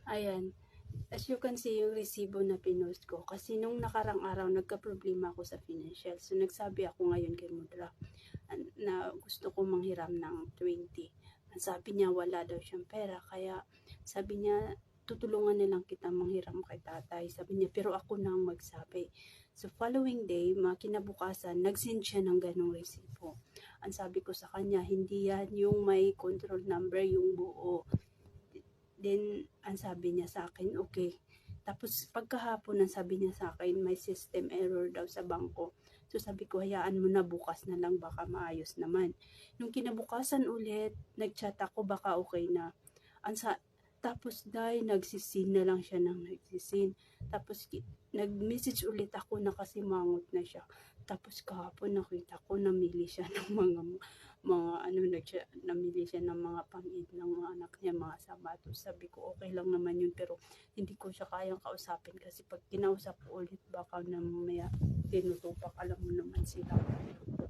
Ayan, as you can see yung resibo na pinost ko. Kasi nung nakarang araw, nagka-problema ako sa financial. So, nagsabi ako ngayon kay Mudra na gusto ko manghiram ng 20. Ang sabi niya, wala daw siyang pera. Kaya, sabi niya, tutulungan na lang kita manghiram kay tatay. Sabi niya, pero ako na ang magsabi. So, following day, kinabukasan, nag-send siya ng ganong resibo. Ang sabi ko sa kanya, hindi yan yung may control number, yung buo. Then, ang sabi niya sa akin, okay. Tapos, pagkahapon, ang sabi niya sa akin, may system error daw sa bangko. So, sabi ko, hayaan mo na, bukas na lang, baka maayos naman. Nung kinabukasan ulit, nag-chat ako, baka okay na. Tapos, nagsisin na lang siya ng nagsisin. Tapos, nag-message ulit ako na kasi mangot na siya. Tapos, kahapon, nakita ko, namili siya ng namili siya ng mga pang-eat ng mga anak niya, mga sapatos. Sabi ko, okay lang naman yun, pero hindi ko siya kayang kausapin kasi pag kinausap ko ulit, baka na mamaya tinutupak, alam mo naman sila.